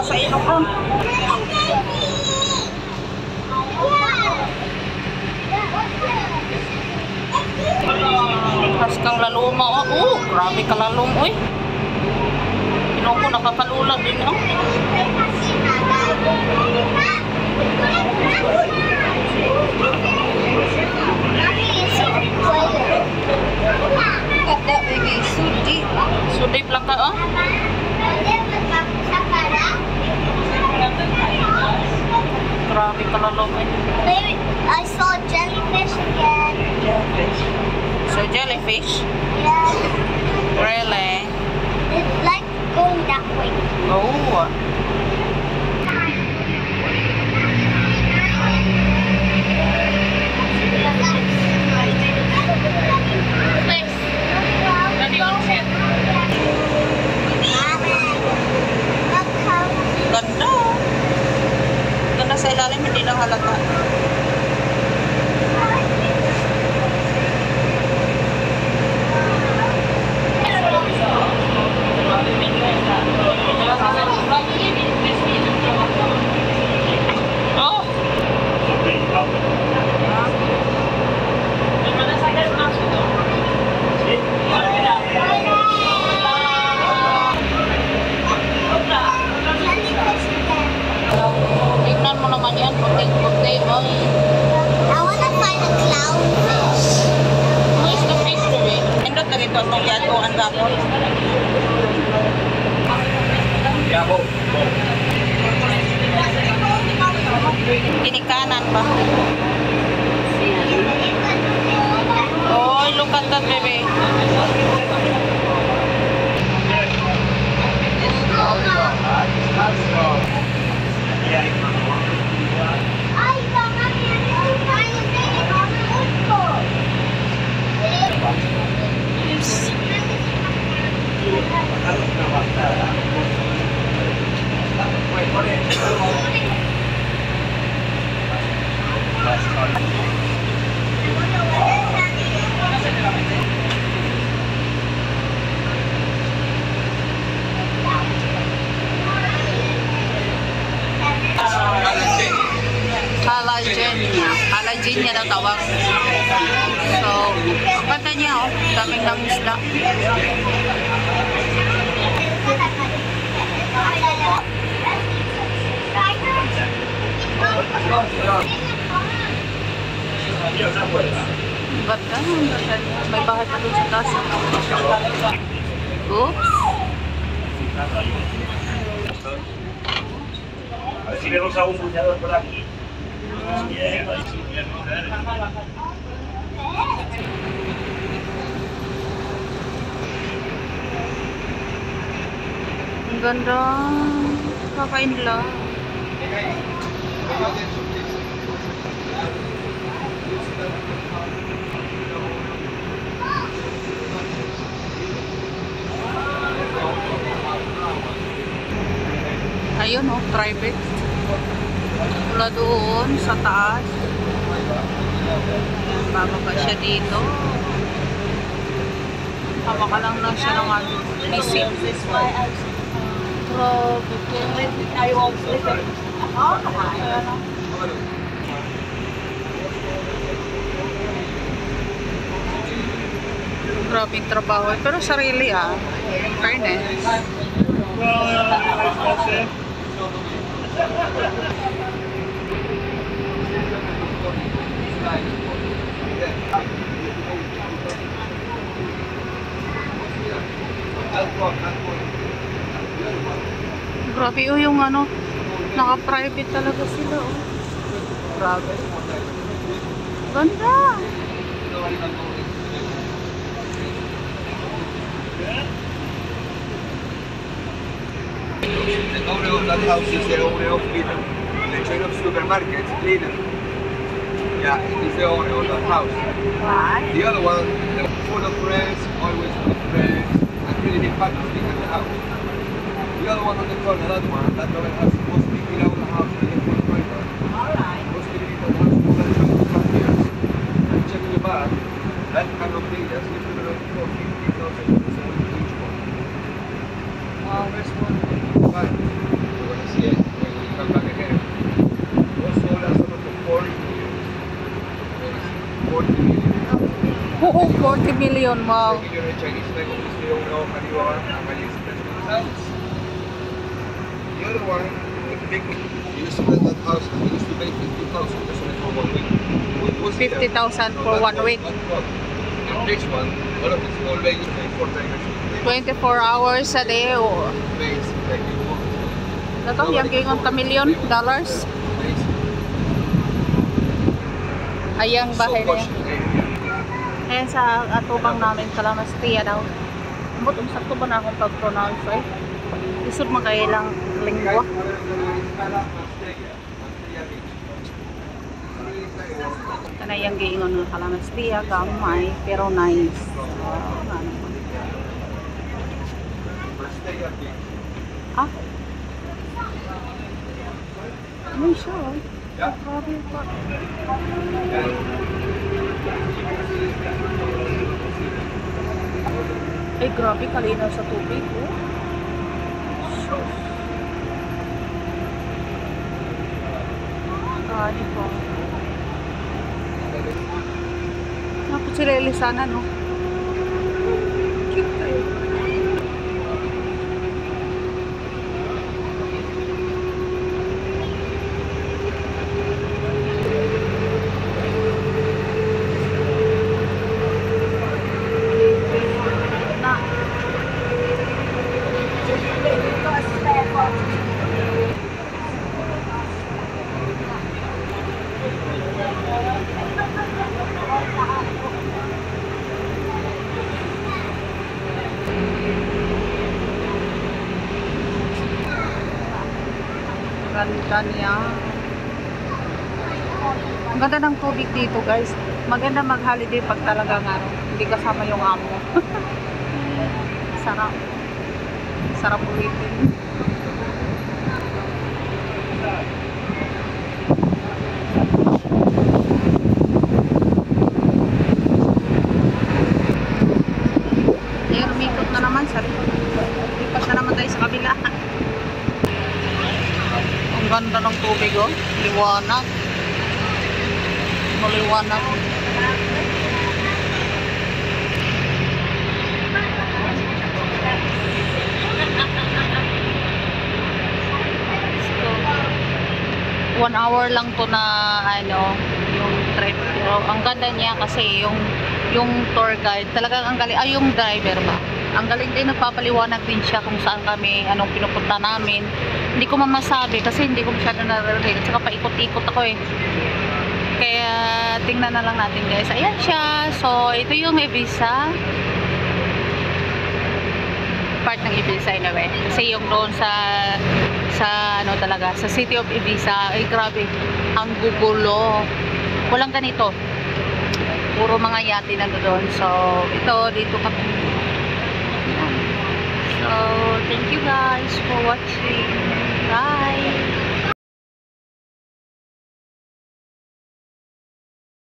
Sa ilong. Kas kang laluma. Oh, grabe ka lalong. Uy. Pinuha ko nakakalula din. Oh. Sudi plaka. Oh. Grabe ka lalong. Baby, I saw jellyfish again. Jellyfish. So jellyfish? Yeah. Really? It's like going that way. Oh. Ganda. Ganda sa ilalim, hindi lang halata. Tignan mo naman yan, puti-puti. I wanna find a clownfish. Where's the fish to be? Indot na rito itong yato ang gapon. Kinikanan ba? Oh, look at that, baby. Ay, baka meron tayo dito. Halagenia daw tawag. So, ang ganda niya, oh. Daming nangisda. Ganda, may bahay pa doon sa taas. Oops. A ver si vemos a un buceador por aquí. Bien, Ang ganda. Kakain lang. Ayun, oh, private. Mula doon sa taas. Bababa siya dito. Hawak lang na siya ng visit. Grabing trabaho. Pero sarili, ah. Fairness. Grabe, oh, yung ano, naka-private talaga sila, oh. Grabe. Ganda. The owner of that house is the owner of Lidl. The chain of supermarkets, Lidl. Yeah, he's the owner of that house. Why? The other one, full of friends, always with friends, and really big family. house. The other one on the corner, that one, that one has supposed to be below the house, the little driver. Alright. Supposed to be that has more than 25 years. And checking the back, that kind of villas, if you're going to go 50,000 each one. Wow. First one, fine. You're going to see it when we come back again. Was sold as of 40 million. 40 million. Oo, 40 million, wow. 40 million Chinese na kung gusto yung kaliwa ang maliit na house. The other one, the big one, we used to rent that house and we used to pay 50,000 just only for 1 week. What was it? 50,000 for that 1 week. That one. And this one, one of the small bays, 4 times. 24 hours a day. Oh. Bays, like you want. Nato, yung gingon ka million dollars. Bays. Ayang bahay So na yan. much area. Ayan sa atubang namin, Kalamastia daw. Ambot, sakto ba na akong pag-pronounce eh? Isod magkailang lingwa. Kanayang giingon ng Kalamastia, gamay, pero nice. Ah? Ano siya? Grabe pa. Ay, grabe, kalinaw sa tubig, oh. Sus. Ano po? Naku, sila Elisana, no? Cute kayo. Na. Ganda niya. Ang ganda ng tubig dito, guys. Maganda mag-holiday pag talagang hindi kasama yung amo. Sarap. Sarap ulitin. Ayan, umikot na naman. Lipat na naman tayo sa kabila. Ang ganda ng tubig, oh. Liwanag. Maliwanag. So, 1 hour lang to na yung trip. Pero ang ganda niya kasi yung tour guide, talagang ang galing, yung driver ba? Ang galing din, nagpapaliwanag din siya kung saan kami, anong pinupunta namin. Hindi ko mamasabi kasi hindi ko masyado naririnig. At saka paikot-ikot ako eh. Kaya tingnan na lang natin, guys. Ayan siya. So, ito yung Ibiza. Part ng Ibiza anyway. Kasi yung doon sa talaga, sa city of Ibiza, ay grabe. Ang gugulo. Walang ganito. Puro mga yate na doon. So, dito kami. So, thank you guys for watching. Bye!